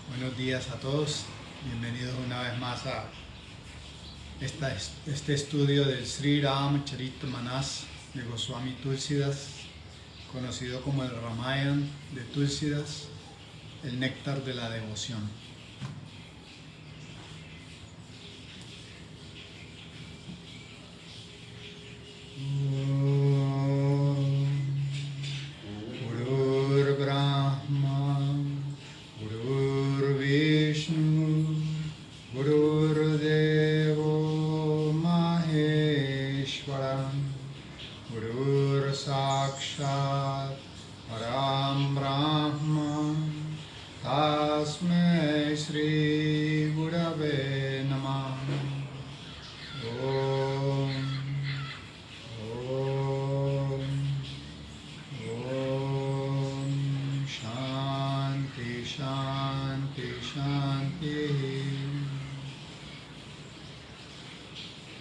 Buenos días a todos, bienvenidos una vez más a este estudio del Sri Ramacharita-Manas de Goswami Tulsidas, conocido como el Ramayana de Tulsidas, el néctar de la devoción.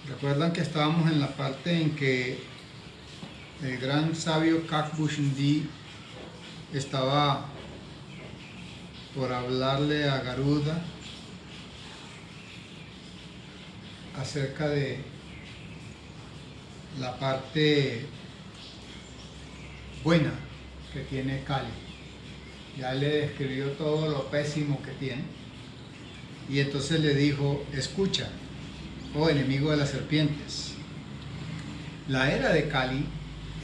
Recuerdan que estábamos en la parte en que el gran sabio Kakbhushandi estaba por hablarle a Garuda acerca de la parte buena que tiene Kali. Ya le describió todo lo pésimo que tiene y entonces le dijo: escucha, oh enemigo de las serpientes, la era de Kali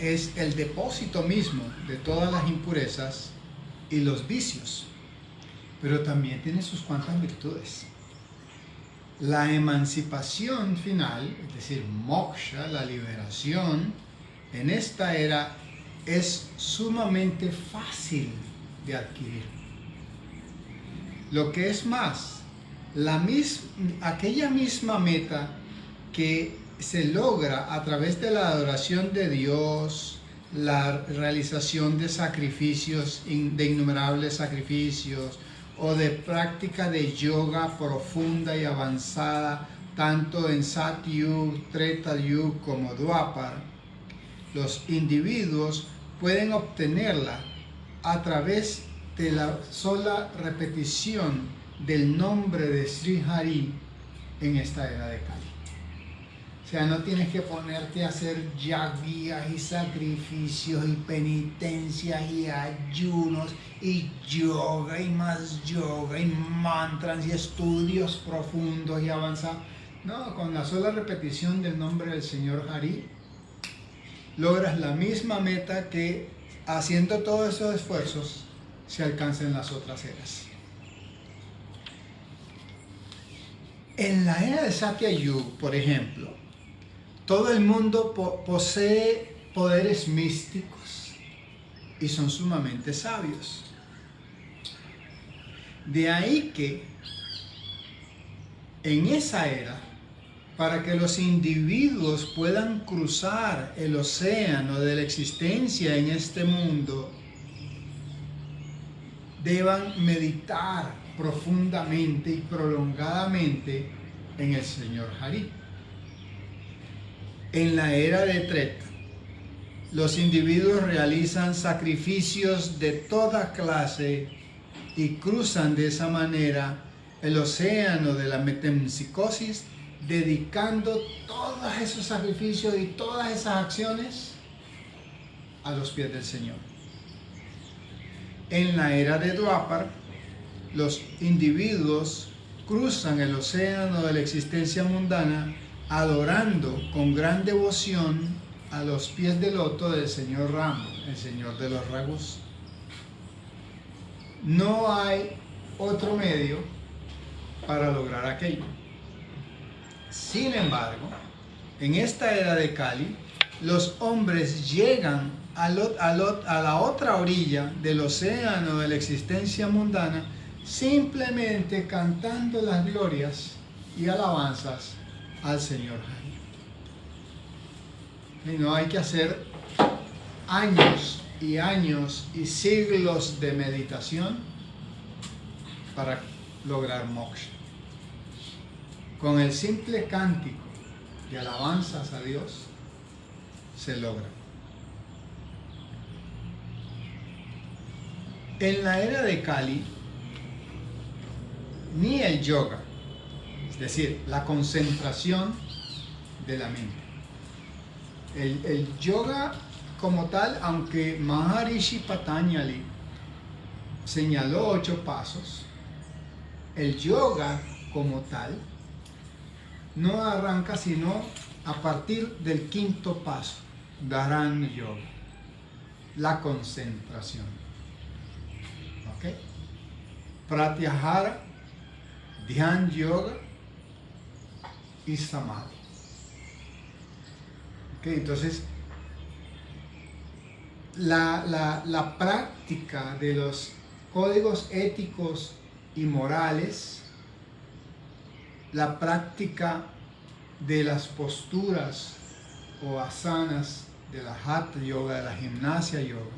es el depósito mismo de todas las impurezas y los vicios, pero también tiene sus cuantas virtudes. La emancipación final, es decir, moksha, la liberación, en esta era es sumamente fácil de adquirir. Lo que es más, aquella misma meta que se logra a través de la adoración de Dios, la realización de sacrificios, de innumerables sacrificios, o de práctica de yoga profunda y avanzada, tanto en Satyug, Treta Yuga como Dwapar, los individuos pueden obtenerla a través de la sola repetición del nombre de Sri Hari en esta era de Kali. O sea, no tienes que ponerte a hacer yagyas y sacrificios y penitencias y ayunos y yoga y más yoga y mantras y estudios profundos y avanzados. No, con la sola repetición del nombre del Señor Hari logras la misma meta que haciendo todos esos esfuerzos se alcanza en las otras eras. En la era de Satya Yuga, por ejemplo, todo el mundo posee poderes místicos y son sumamente sabios. De ahí que en esa era, para que los individuos puedan cruzar el océano de la existencia en este mundo, deban meditar profundamente y prolongadamente en el Señor Hari. En la era de Treta, los individuos realizan sacrificios de toda clase y cruzan de esa manera el océano de la metempsicosis, dedicando todos esos sacrificios y todas esas acciones a los pies del Señor. En la era de Dwapar, los individuos cruzan el océano de la existencia mundana adorando con gran devoción a los pies del loto del Señor Rama, el Señor de los Ragus. No hay otro medio para lograr aquello. Sin embargo, en esta era de Kali, los hombres llegan a la otra orilla del océano de la existencia mundana simplemente cantando las glorias y alabanzas al Señor Hari. Y no hay que hacer años y años y siglos de meditación para lograr moksha. Con el simple cántico de alabanzas a Dios se logra. En la era de Kali, ni el yoga, es decir, la concentración de la mente. El yoga como tal, aunque Maharishi Patanjali señaló 8 pasos, el yoga como tal no arranca sino a partir del 5.º paso, Dharana Yoga, la concentración. ¿Ok? Pratyahara, Dhyan Yoga y Samadhi. ¿Ok? Entonces, la práctica de los códigos éticos y morales, la práctica de las posturas o asanas de la Hatha Yoga, de la gimnasia yoga,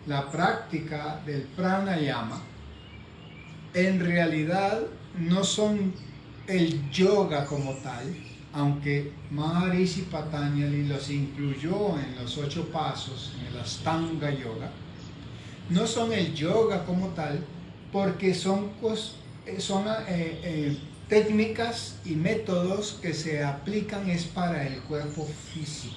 la práctica del pranayama, en realidad no son el yoga como tal, aunque Maharishi Patanjali los incluyó en los 8 pasos, en el Ashtanga Yoga. No son el yoga como tal, porque son técnicas y métodos que se aplican es para el cuerpo físico,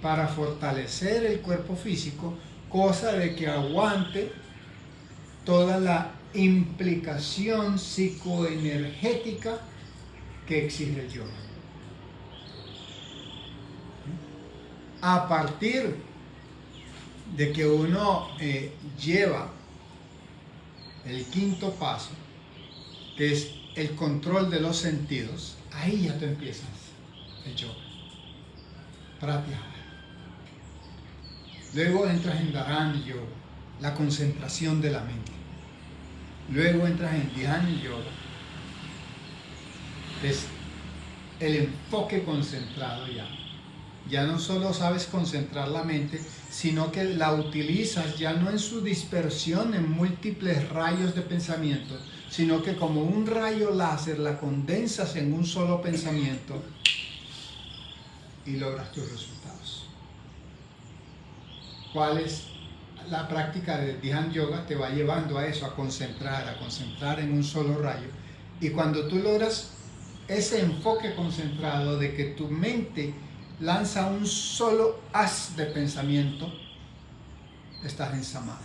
para fortalecer el cuerpo físico, cosa de que aguante toda la implicación psicoenergética que exige el yoga. A partir de que uno lleva el 5.º paso, que es el control de los sentidos, ahí ya tú empiezas el yoga, pratyahara. Luego entras en Dharana Yoga, la concentración de la mente. Luego entras en Dhyana Yoga, es el enfoque concentrado ya. Ya no solo sabes concentrar la mente, sino que la utilizas ya no en su dispersión en múltiples rayos de pensamiento, sino que como un rayo láser la condensas en un solo pensamiento y logras tus resultados. ¿Cuál es la práctica de Dhyan Yoga? Te va llevando a eso, a concentrar en un solo rayo. Y cuando tú logras ese enfoque concentrado de que tu mente lanza un solo haz de pensamiento, estás en Samadhi.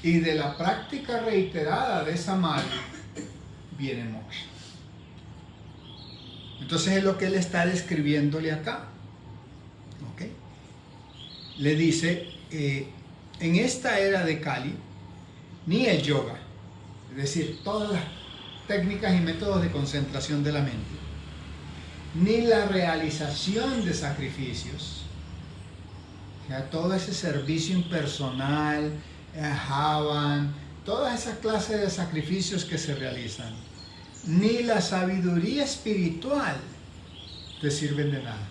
Y de la práctica reiterada de Samadhi viene moksha. Entonces es lo que él está describiéndole acá. ¿Okay? Le dice, en esta era de Kali, ni el yoga, es decir, todas las técnicas y métodos de concentración de la mente, ni la realización de sacrificios, o sea, todo ese servicio impersonal, Havan, todas esas clases de sacrificios que se realizan, ni la sabiduría espiritual te sirven de nada.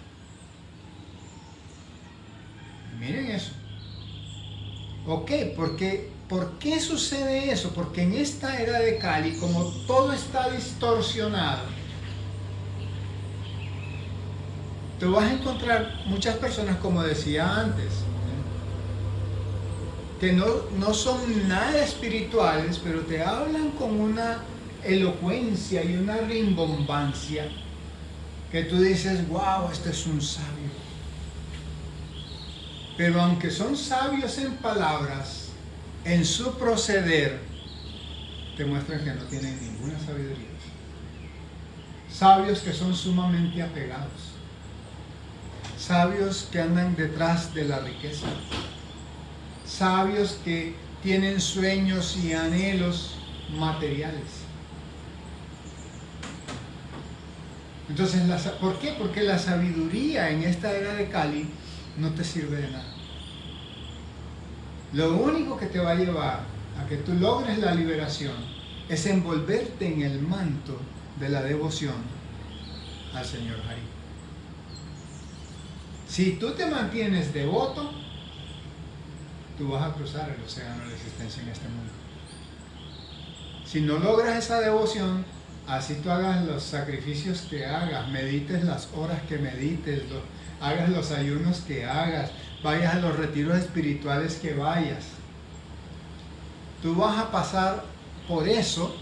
Miren eso. ¿Ok? ¿Por qué sucede eso? Porque en esta era de Kali, como todo está distorsionado, tú vas a encontrar muchas personas, como decía antes, que no son nada espirituales, pero te hablan con una elocuencia y una rimbombancia que tú dices, wow, este es un sabio. Pero aunque son sabios en palabras, en su proceder te muestran que no tienen ninguna sabiduría. Sabios que son sumamente apegados, sabios que andan detrás de la riqueza, sabios que tienen sueños y anhelos materiales. Entonces, ¿por qué? Porque la sabiduría en esta era de Kali no te sirve de nada. Lo único que te va a llevar a que tú logres la liberación es envolverte en el manto de la devoción al Señor Hari. Si tú te mantienes devoto, tú vas a cruzar el océano de la existencia en este mundo. Si no logras esa devoción, así tú hagas los sacrificios que hagas, medites las horas que medites, hagas los ayunos que hagas, vayas a los retiros espirituales que vayas, tú vas a pasar por eso,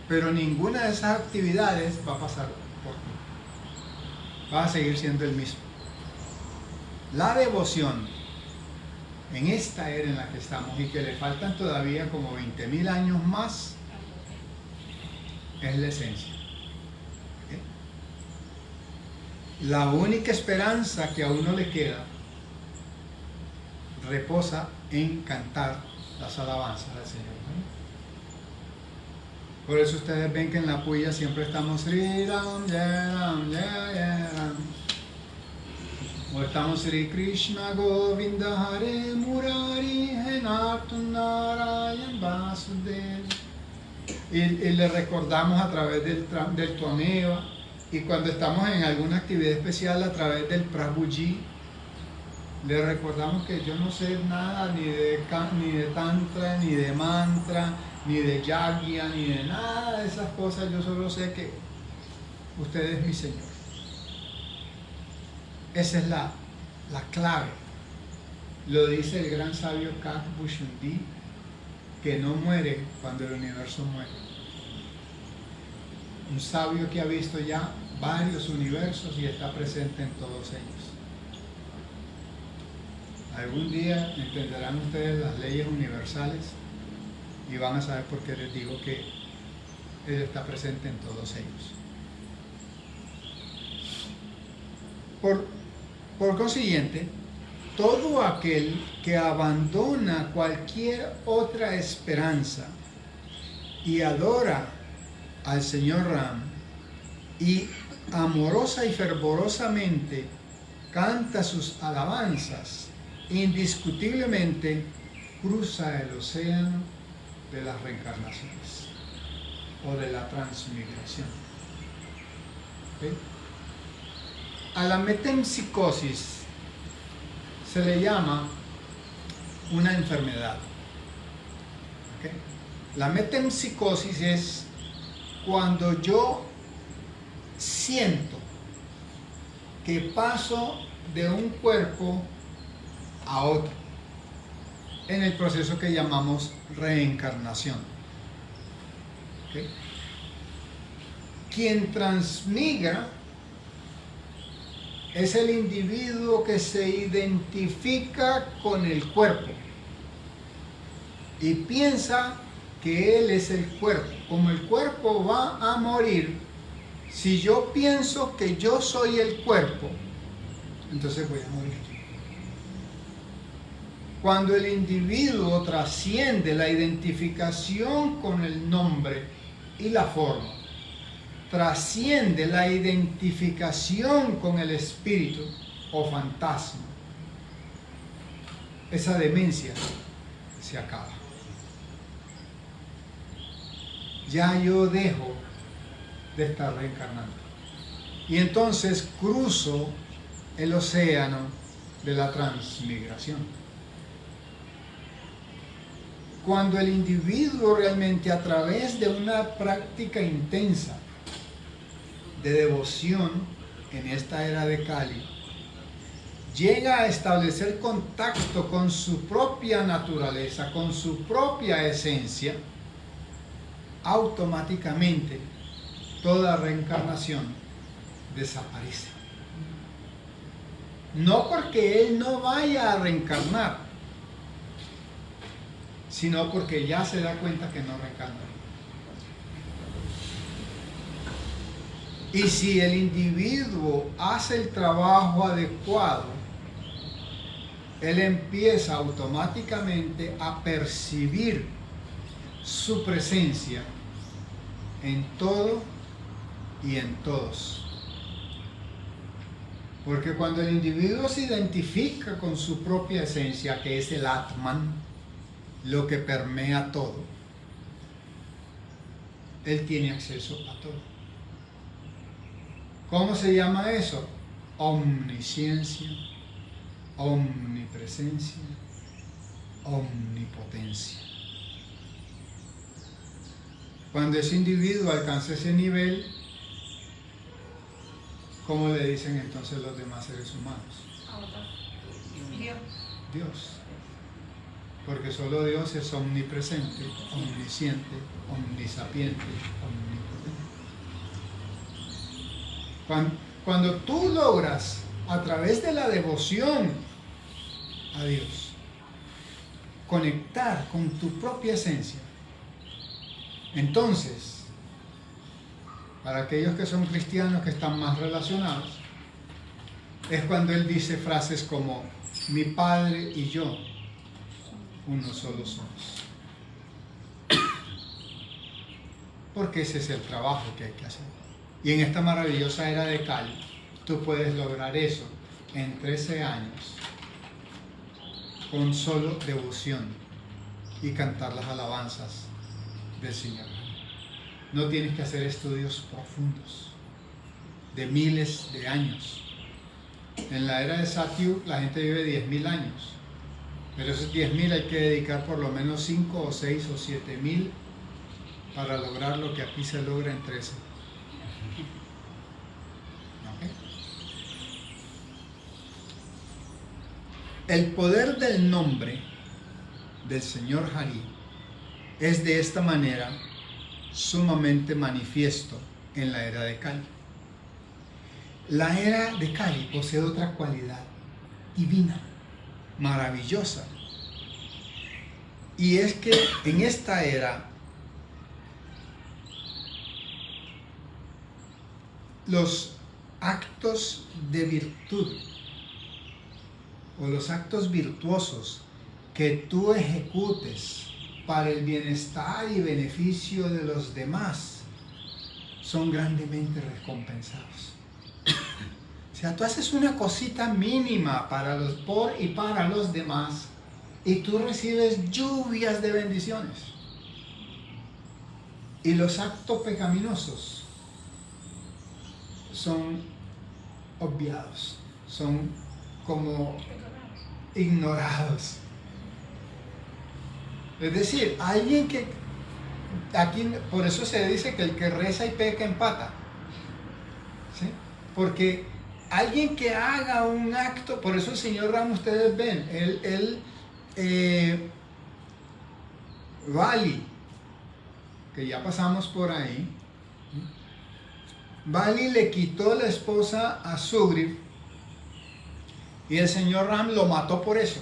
pero ninguna de esas actividades va a pasar por ti. Vas a seguir siendo el mismo. La devoción en esta era en la que estamos y que le faltan todavía como 20.000 años más es la esencia. La única esperanza que a uno le queda reposa en cantar las alabanzas del Señor. Por eso ustedes ven que en la puya siempre estamos Sri Ram, Jai Ram, Jai Jai Ram. O estamos Sri Krishna Govinda Hare Murari Henartan Narayan Vasudev. Y le recordamos a través del Tuameva. Y cuando estamos en alguna actividad especial a través del Prabhuji, le recordamos que yo no sé nada ni de tantra, ni de mantra, ni de yagya, ni de nada de esas cosas. Yo solo sé que usted es mi Señor. Esa es la clave. Lo dice el gran sabio Kak Bushundi, que no muere cuando el universo muere. Un sabio que ha visto ya varios universos y está presente en todos ellos. Algún día entenderán ustedes las leyes universales y van a saber por qué les digo que Él está presente en todos ellos. Por consiguiente, todo aquel que abandona cualquier otra esperanza y adora al Señor Ram y amorosa y fervorosamente canta sus alabanzas, indiscutiblemente cruza el océano de las reencarnaciones o de la transmigración. ¿Okay? A la metempsicosis se le llama una enfermedad. ¿Okay? La metempsicosis es cuando yo siento que paso de un cuerpo a otro en el proceso que llamamos reencarnación. ¿Okay? Quien transmigra es el individuo que se identifica con el cuerpo y piensa que él es el cuerpo. Como el cuerpo va a morir, si yo pienso que yo soy el cuerpo, entonces voy a morir. Cuando el individuo trasciende la identificación con el nombre y la forma, trasciende la identificación con el espíritu o fantasma, esa demencia se acaba. Ya yo dejo de estar reencarnando. Y entonces cruzo el océano de la transmigración. Cuando el individuo realmente a través de una práctica intensa de devoción en esta era de Kali, llega a establecer contacto con su propia naturaleza, con su propia esencia, automáticamente toda reencarnación desaparece. No porque él no vaya a reencarnar, sino porque ya se da cuenta que no reencarna. Y si el individuo hace el trabajo adecuado, él empieza automáticamente a percibir su presencia en todo y en todos. Porque cuando el individuo se identifica con su propia esencia, que es el Atman, lo que permea todo, él tiene acceso a todo. ¿Cómo se llama eso? Omnisciencia, omnipresencia, omnipotencia. Cuando ese individuo alcanza ese nivel, ¿cómo le dicen entonces los demás seres humanos? Dios. Dios. porque solo Dios es omnipresente, omnisciente, omnisapiente, omnipotente. Cuando tú logras, a través de la devoción a Dios, conectar con tu propia esencia, entonces, para aquellos que son cristianos que están más relacionados, es cuando Él dice frases como: mi Padre y yo, uno solo somos. Porque ese es el trabajo que hay que hacer. Y en esta maravillosa era de Cali, tú puedes lograr eso en 13 años, con solo devoción y cantar las alabanzas del Señor. No tienes que hacer estudios profundos de miles de años. En la era de Satyug la gente vive 10.000 años, pero esos 10.000 hay que dedicar por lo menos 5 o 6 o 7.000 para lograr lo que aquí se logra en 13. ¿Okay? El poder del nombre del Señor Hari es de esta manera sumamente manifiesto en la era de Kali. La era de Kali posee otra cualidad divina, maravillosa, y es que en esta era los actos de virtud o los actos virtuosos que tú ejecutes para el bienestar y beneficio de los demás son grandemente recompensados. O sea, tú haces una cosita mínima por y para los demás y tú recibes lluvias de bendiciones. Y los actos pecaminosos son obviados, son como ignorados. Es decir, alguien que, aquí por eso se dice que el que reza y peca empata, ¿sí? Porque alguien que haga un acto, por eso el señor Ram, ustedes ven, Bali, que ya pasamos por ahí, Bali le quitó la esposa a Sugriv y el señor Ram lo mató por eso.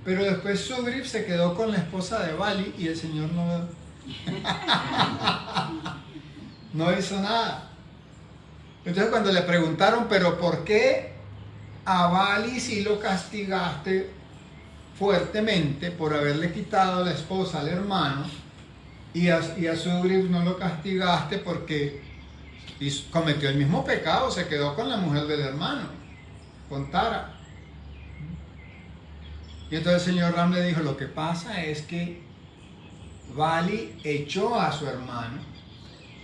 Pero después Sugriv se quedó con la esposa de Bali y el señor no hizo nada. Entonces cuando le preguntaron, pero ¿por qué a Bali sí lo castigaste fuertemente por haberle quitado la esposa al hermano y a Sugriv no lo castigaste porque cometió el mismo pecado, se quedó con la mujer del hermano, con Tara? Y entonces el señor Ram le dijo, lo que pasa es que Bali echó a su hermano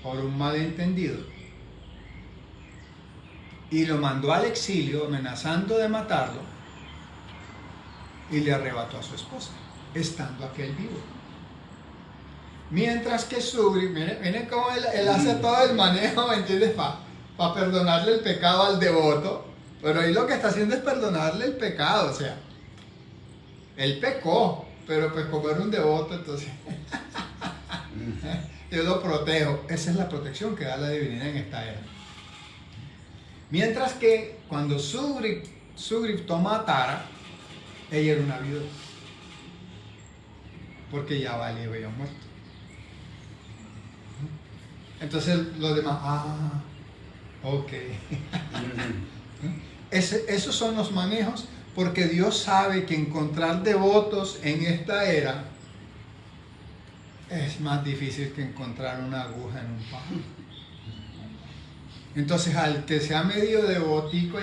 por un malentendido y lo mandó al exilio amenazando de matarlo y le arrebató a su esposa, estando aquel vivo. Mientras que Sugriv, miren cómo él hace todo el manejo, ¿me entiendes? Para perdonarle el pecado al devoto, pero ahí lo que está haciendo es perdonarle el pecado, o sea, él pecó, pero pues como era un devoto, entonces yo lo protejo. Esa es la protección que da la divinidad en esta era. Mientras que cuando Sugriv toma a Tara, ella era una viuda, porque ya Bali había muerto. Entonces los demás, ok. Esos son los manejos, porque Dios sabe que encontrar devotos en esta era es más difícil que encontrar una aguja en un pajar. Entonces al que sea medio devotico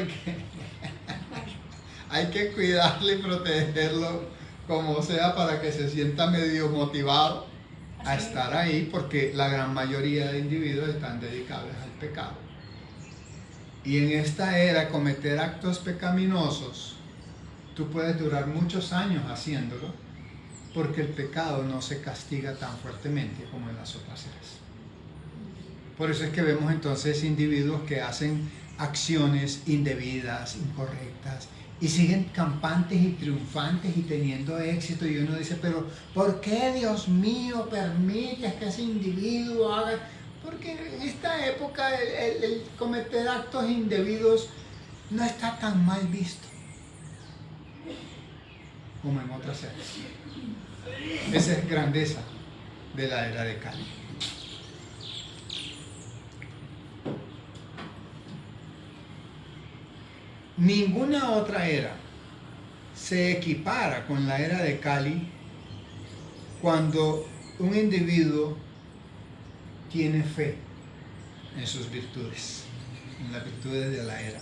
hay que cuidarle y protegerlo como sea para que se sienta medio motivado a estar ahí, porque la gran mayoría de individuos están dedicados al pecado. Y en esta era cometer actos pecaminosos, tú puedes durar muchos años haciéndolo, porque el pecado no se castiga tan fuertemente como en las otras eras. Por eso es que vemos entonces individuos que hacen acciones indebidas, incorrectas, y siguen campantes y triunfantes y teniendo éxito, y uno dice, pero ¿por qué, Dios mío, permites que ese individuo haga? Porque en esta época el cometer actos indebidos no está tan mal visto como en otras eras. Esa es grandeza de la era de Cali. Ninguna otra era se equipara con la era de Cali cuando un individuo tiene fe en sus virtudes, en las virtudes de la era.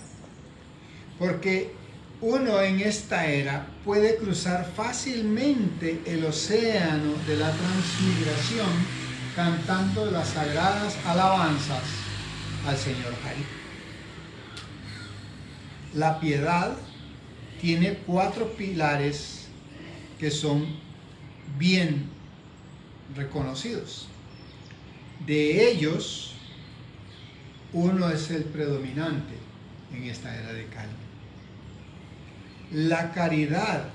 Porque uno en esta era puede cruzar fácilmente el océano de la transmigración cantando las sagradas alabanzas al Señor Jai. La piedad tiene 4 pilares que son bien reconocidos. De ellos, uno es el predominante en esta era de Cali. La caridad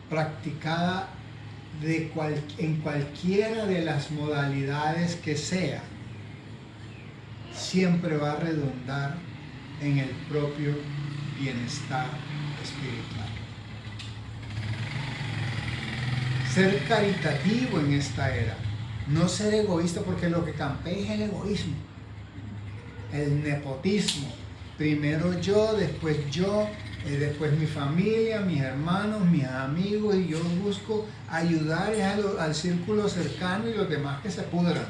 practicada en cualquiera de las modalidades que sea, siempre va a redundar en el propio bienestar espiritual. Ser caritativo en esta era, no ser egoísta, porque lo que campea es el egoísmo, el nepotismo. Primero yo, después mi familia, mis hermanos, mis amigos, y yo busco ayudar al círculo cercano y los demás que se pudran.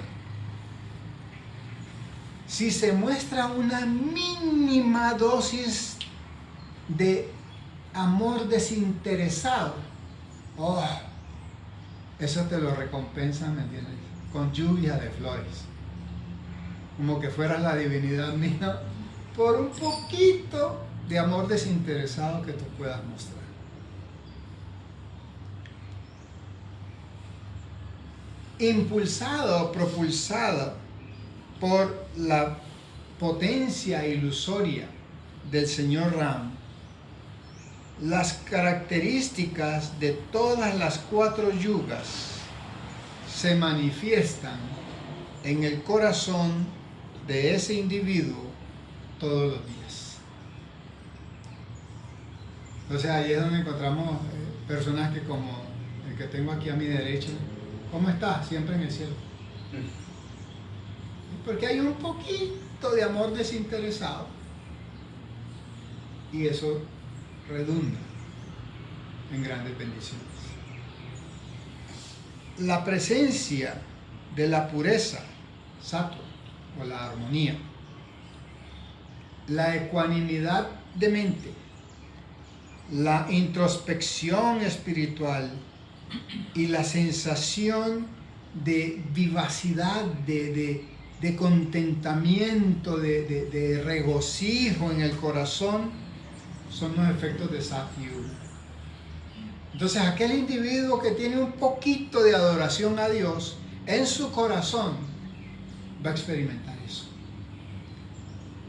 Si se muestra una mínima dosis de amor desinteresado, eso te lo recompensan, ¿me entiendes? Con lluvia de flores. Como que fueras la divinidad misma, por un poquito de amor desinteresado que tú puedas mostrar. Impulsado o propulsado por la potencia ilusoria del señor Ram, las características de todas las 4 yugas se manifiestan en el corazón de ese individuo todos los días. O sea, ahí es donde encontramos personajes como el que tengo aquí a mi derecha. ¿Cómo estás? Siempre en el cielo. Porque hay un poquito de amor desinteresado y eso redunda en grandes bendiciones. La presencia de la pureza, sattva, o la armonía, la ecuanimidad de mente, la introspección espiritual y la sensación de vivacidad, de contentamiento, de regocijo en el corazón, son los efectos de Satyuga. Entonces, aquel individuo que tiene un poquito de adoración a Dios en su corazón va a experimentar eso.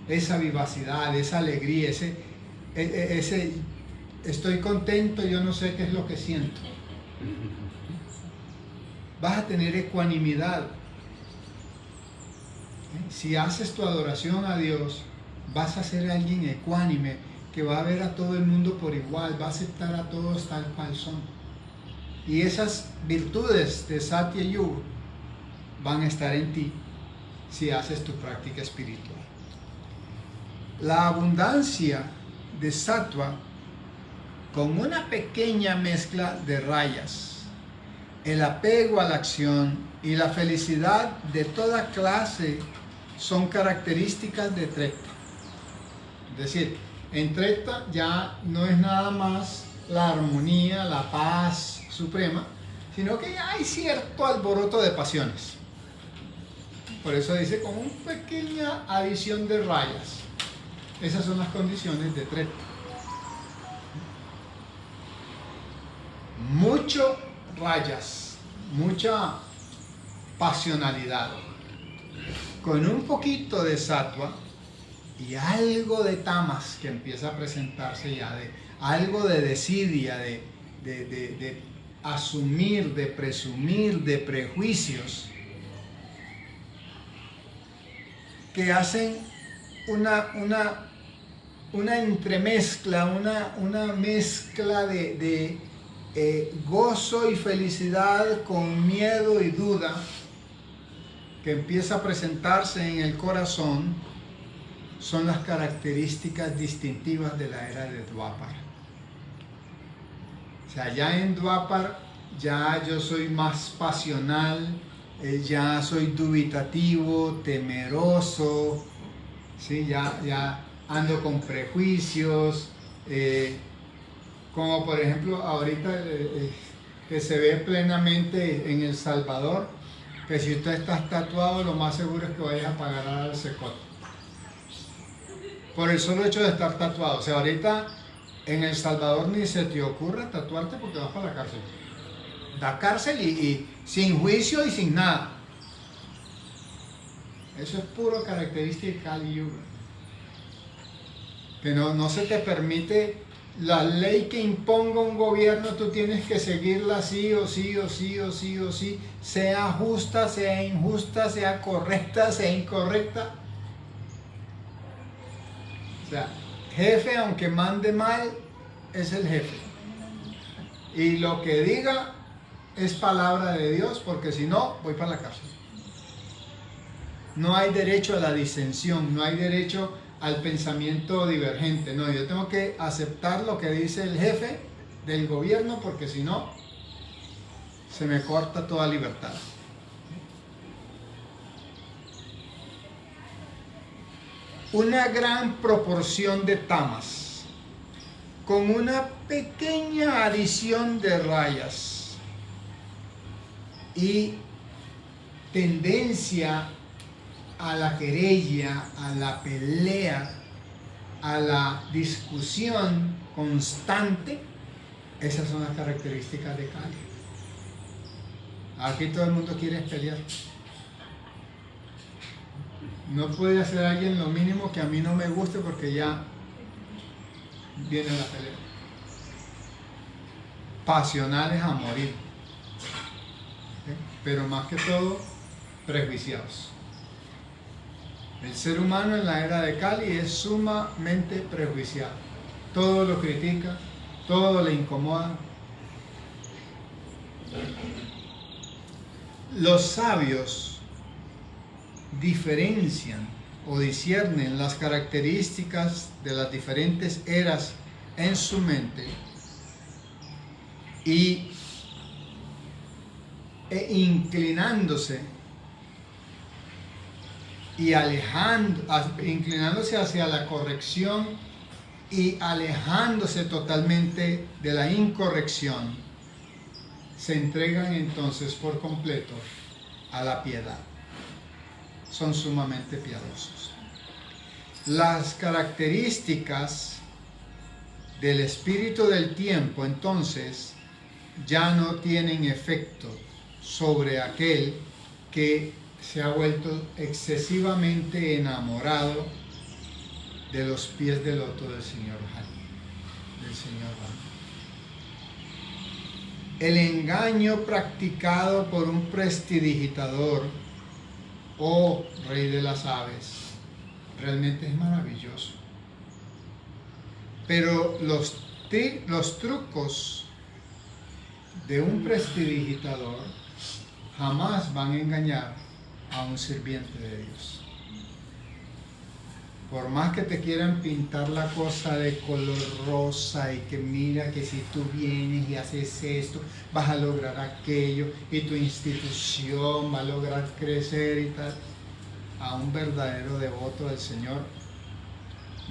Esa vivacidad, esa alegría, ese estoy contento, yo no sé qué es lo que siento. Vas a tener ecuanimidad. Si haces tu adoración a Dios, vas a ser alguien ecuánime, que va a ver a todo el mundo por igual, va a aceptar a todos tal cual son. Y esas virtudes de Satya Yuga van a estar en ti si haces tu práctica espiritual. La abundancia de Sattva, con una pequeña mezcla de rayas, el apego a la acción y la felicidad de toda clase son características de Treta. Es decir, en Treta ya no es nada más la armonía, la paz suprema, sino que ya hay cierto alboroto de pasiones. Por eso dice con una pequeña adición de rayas. Esas son las condiciones de Treta. Mucho rayas, mucha pasionalidad, con un poquito de sattva y algo de tamas que empieza a presentarse ya, algo de desidia, de asumir, de presumir, de prejuicios que hacen una entremezcla, una mezcla de gozo y felicidad con miedo y duda que empieza a presentarse en el corazón. Son las características distintivas de la era de Dwapar. O sea, ya en Dwapar ya yo soy más pasional, ya soy dubitativo, temeroso, ¿sí? Ya ando con prejuicios, como por ejemplo ahorita que se ve plenamente en El Salvador, que si usted está tatuado, lo más seguro es que vayas a pagar al secote. Por el solo hecho de estar tatuado. O sea, ahorita en El Salvador ni se te ocurra tatuarte porque vas para la cárcel. Da cárcel y sin juicio y sin nada. Eso es puro característica de Kali Yuga. Que no se te permite la ley que imponga un gobierno, tú tienes que seguirla sí o sí o sí o sí o sí, sea justa, sea injusta, sea correcta, sea incorrecta. O sea, jefe, aunque mande mal, es el jefe. Y lo que diga es palabra de Dios, porque si no, voy para la cárcel. No hay derecho a la disensión, no hay derecho al pensamiento divergente. No, yo tengo que aceptar lo que dice el jefe del gobierno, porque si no, se me corta toda libertad. Una gran proporción de tamas, con una pequeña adición de rayas y tendencia a la querella, a la pelea, a la discusión constante. Esas son las características de Kali. Aquí todo el mundo quiere pelear. No puede hacer alguien lo mínimo que a mí no me guste porque ya viene la pelea. Pasionales a morir. ¿Sí? Pero más que todo, prejuiciados. El ser humano en la era de Kali es sumamente prejuiciado. Todo lo critica, todo le incomoda. Los sabios diferencian o disciernen las características de las diferentes eras en su mente e inclinándose y inclinándose hacia la corrección y alejándose totalmente de la incorrección, se entregan entonces por completo a la piedad. Son sumamente piadosos. Las características del espíritu del tiempo entonces ya no tienen efecto sobre aquel que se ha vuelto excesivamente enamorado de los pies de loto del Señor Hani, del Señor Hani. El engaño practicado por un prestidigitador o rey de las aves realmente es maravilloso, pero los trucos de un prestidigitador jamás van a engañar a un sirviente de Dios. Por más que te quieran pintar la cosa de color rosa y que mira que si tú vienes y haces esto, vas a lograr aquello y tu institución va a lograr crecer y tal, a un verdadero devoto del Señor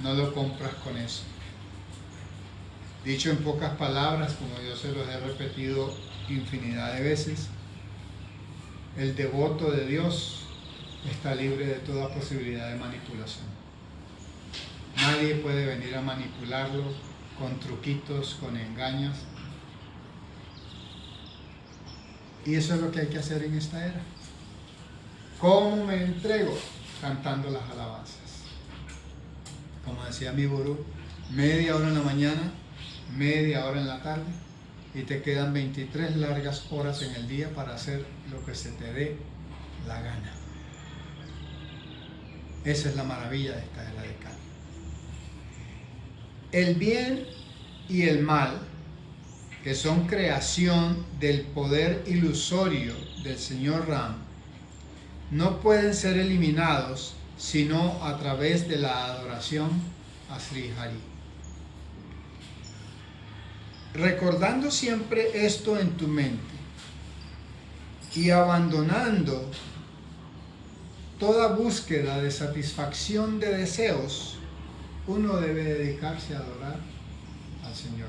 no lo compras con eso. Dicho en pocas palabras, como yo se los he repetido infinidad de veces, el devoto de Dios está libre de toda posibilidad de manipulación. Nadie puede venir a manipularlo con truquitos, con engaños. Y eso es lo que hay que hacer en esta era. ¿Cómo me entrego? Cantando las alabanzas. decía mi gurú, media hora en la mañana, media hora en la tarde, y te quedan 23 largas horas en el día para hacer lo que se te dé la gana. Esa es la maravilla de esta era de Kali. El bien y el mal, que son creación del poder ilusorio del señor Ram, no pueden ser eliminados sino a través de la adoración a Sri Hari. Recordando siempre esto en tu mente y abandonando toda búsqueda de satisfacción de deseos, uno debe dedicarse a adorar al señor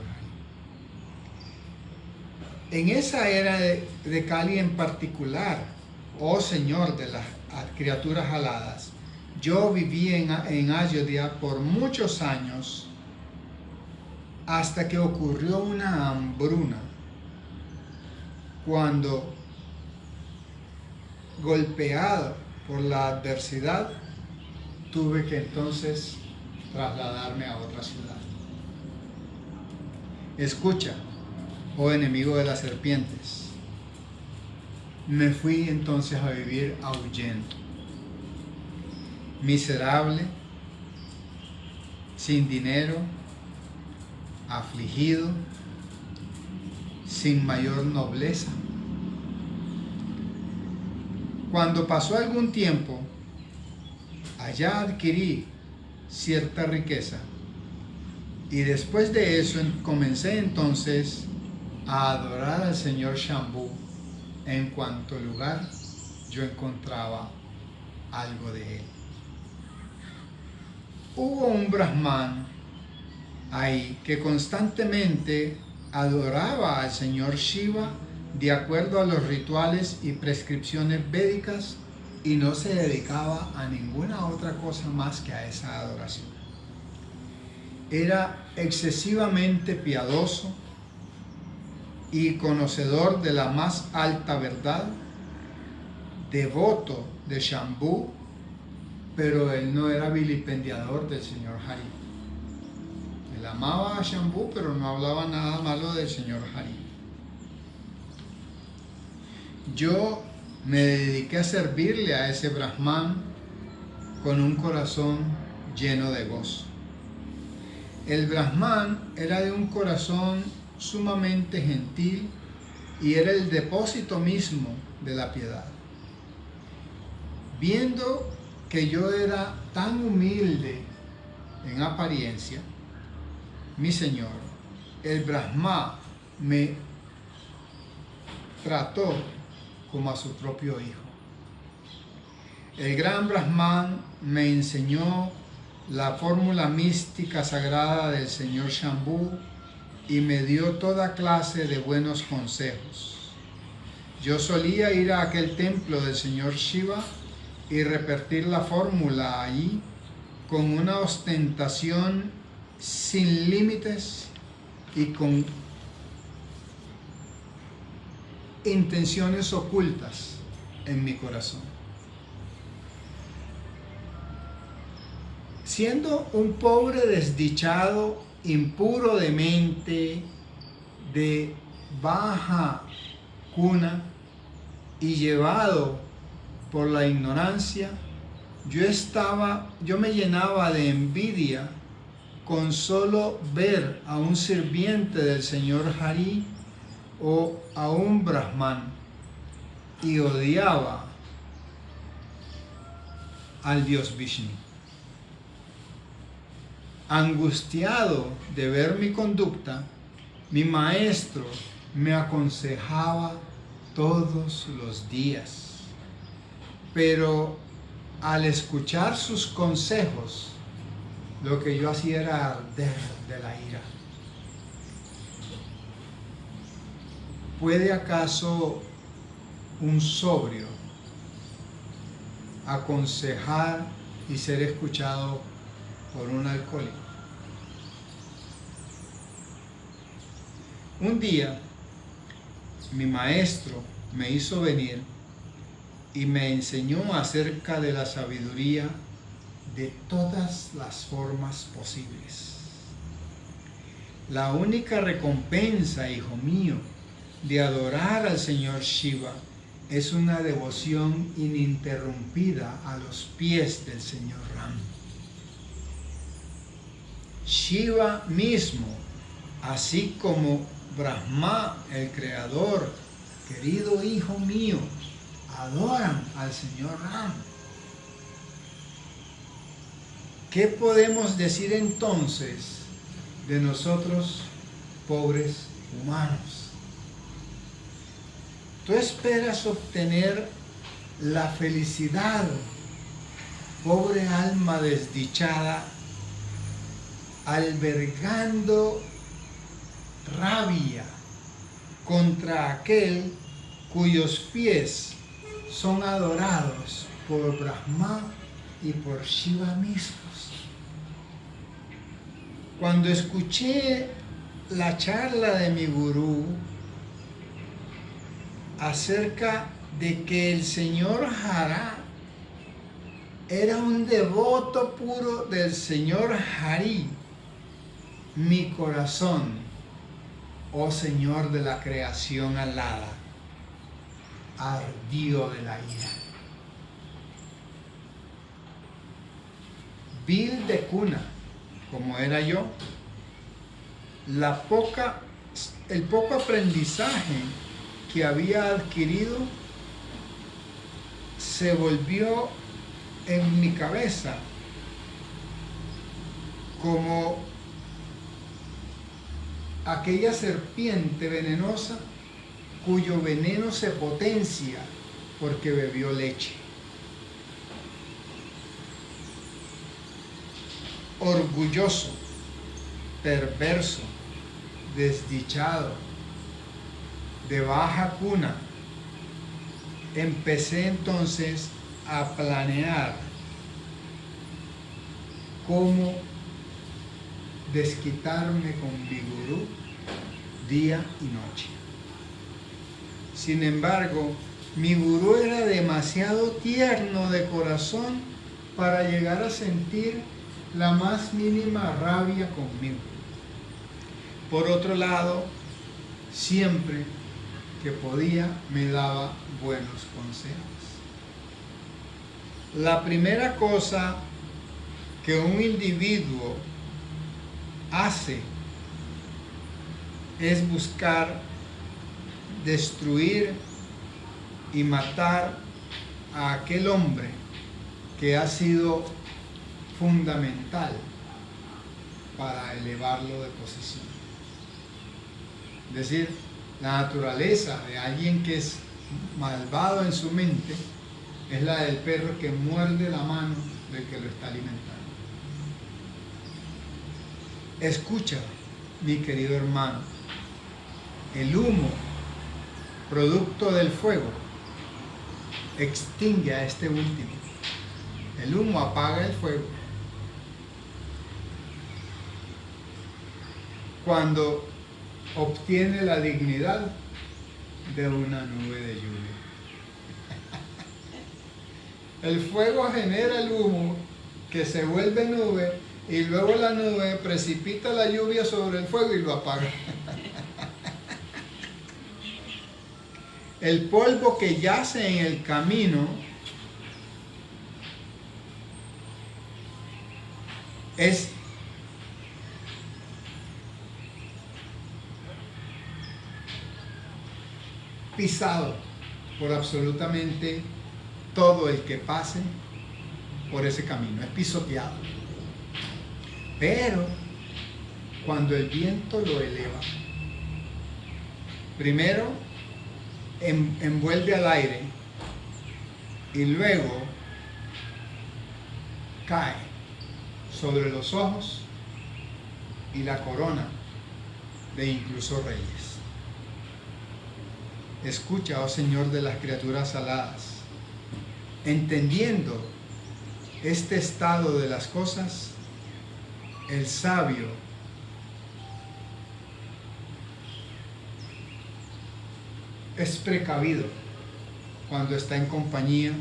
Hari. En esa era de Kali en particular, oh Señor de las criaturas aladas, yo viví en Ayodhya por muchos años hasta que ocurrió una hambruna, cuando, golpeado por la adversidad, tuve que entonces trasladarme a otra ciudad. Escucha, oh enemigo de las serpientes, me fui entonces a vivir a Ujjain, miserable, sin dinero, afligido, sin mayor nobleza. Cuando pasó algún tiempo, allá adquirí cierta riqueza, y después de eso comencé entonces a adorar al señor Shambhu en cuanto lugar yo encontraba algo de él. Hubo un brahman ahí que constantemente adoraba al señor Shiva de acuerdo a los rituales y prescripciones védicas y no se dedicaba a ninguna otra cosa más que a esa adoración. Era excesivamente piadoso y conocedor de la más alta verdad, devoto de Shambhu, pero él no era vilipendiador del señor Hari. Él amaba a Shambhu, pero no hablaba nada malo del señor Hari. Yo me dediqué a servirle a ese brahman con un corazón lleno de gozo. El brahman era de un corazón sumamente gentil y era el depósito mismo de la piedad. Viendo que yo era tan humilde en apariencia, mi señor, el Brahma, me trató como a su propio hijo. El gran Brahman me enseñó la fórmula mística sagrada del señor Shambhu y me dio toda clase de buenos consejos. Yo solía ir a aquel templo del señor Shiva y repetir la fórmula allí con una ostentación sin límites y con intenciones ocultas en mi corazón. Siendo un pobre desdichado, impuro de mente, de baja cuna y llevado por la ignorancia, yo me llenaba de envidia con solo ver a un sirviente del señor Hari o a un brahman, y odiaba al dios Vishnu. Angustiado de ver mi conducta, mi maestro me aconsejaba todos los días. Pero al escuchar sus consejos, lo que yo hacía era arder de la ira. ¿Puede acaso un sobrio aconsejar y ser escuchado por un alcohólico? Un día, mi maestro me hizo venir y me enseñó acerca de la sabiduría de todas las formas posibles. La única recompensa, hijo mío, de adorar al Señor Shiva es una devoción ininterrumpida a los pies del Señor Ram. Shiva mismo, así como Brahma, el Creador, querido hijo mío, adoran al Señor Ram. ¿Qué podemos decir entonces de nosotros, pobres humanos? Tú esperas obtener la felicidad, pobre alma desdichada, albergando rabia contra aquel cuyos pies son adorados por Brahma y por Shiva mismos. Cuando escuché la charla de mi gurú acerca de que el señor Hara era un devoto puro del señor Hari, mi corazón, oh Señor de la creación alada, ardió de la ira. Vil de cuna, como era yo, el poco aprendizaje que había adquirido se volvió en mi cabeza como aquella serpiente venenosa cuyo veneno se potencia porque bebió leche. Orgulloso, perverso, desdichado, de baja cuna, empecé entonces a planear cómo desquitarme con mi gurú día y noche. Sin embargo, mi gurú era demasiado tierno de corazón para llegar a sentir la más mínima rabia conmigo. Por otro lado, siempre que podía me daba buenos consejos. La primera cosa que un individuo hace es buscar destruir y matar a aquel hombre que ha sido fundamental para elevarlo de posición. Es decir, la naturaleza de alguien que es malvado en su mente es la del perro que muerde la mano del que lo está alimentando. Escucha, mi querido hermano, el humo, producto del fuego, extingue a este último. El humo apaga el fuego. Cuando obtiene la dignidad de una nube de lluvia. El fuego genera el humo que se vuelve nube y luego la nube precipita la lluvia sobre el fuego y lo apaga. El polvo que yace en el camino es pisado por absolutamente todo el que pase por ese camino, es pisoteado. Pero cuando el viento lo eleva, primero envuelve al aire y luego cae sobre los ojos y la corona de incluso reyes. Escucha, oh Señor de las criaturas aladas, entendiendo este estado de las cosas, el sabio es precavido cuando está en compañía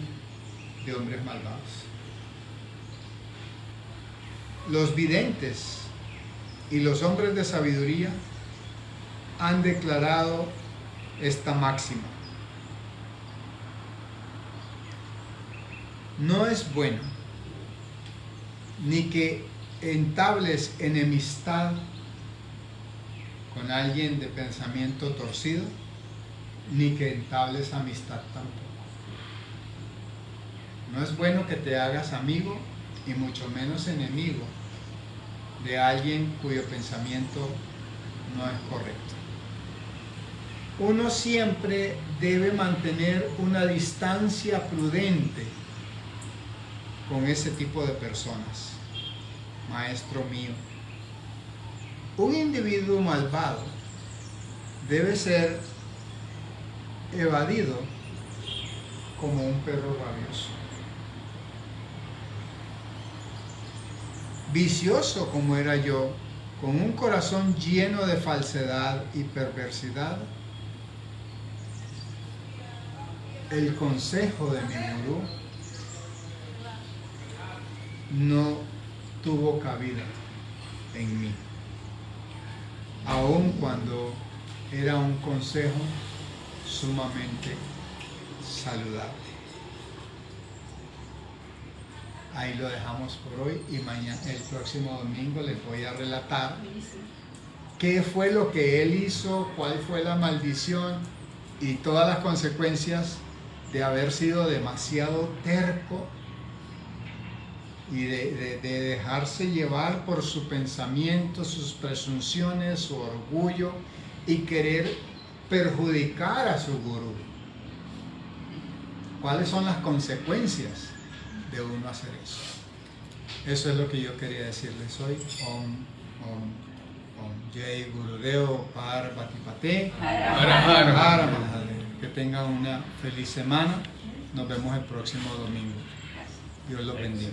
de hombres malvados. los videntes y los hombres de sabiduría han declarado esta máxima. No es bueno ni que entables enemistad con alguien de pensamiento torcido, ni que entables amistad tampoco. No es bueno que te hagas amigo y mucho menos enemigo de alguien cuyo pensamiento no es correcto. Uno siempre debe mantener una distancia prudente con ese tipo de personas. Maestro mío, un individuo malvado debe ser evadido como un perro rabioso. Vicioso como era yo, con un corazón lleno de falsedad y perversidad, el consejo de mi gurú no tuvo cabida en mí, aun cuando era un consejo sumamente saludable. Ahí lo dejamos por hoy y mañana, el próximo domingo, les voy a relatar qué fue lo que él hizo, cuál fue la maldición y todas las consecuencias de haber sido demasiado terco y de dejarse llevar por su pensamiento, sus presunciones, su orgullo y querer perjudicar a su gurú. ¿Cuáles son las consecuencias de uno hacer eso? Eso es lo que yo quería decirles hoy. Om Jai Gurudeo Parvati Pate. Que tengan una feliz semana. Nos vemos el próximo domingo. Dios los bendiga.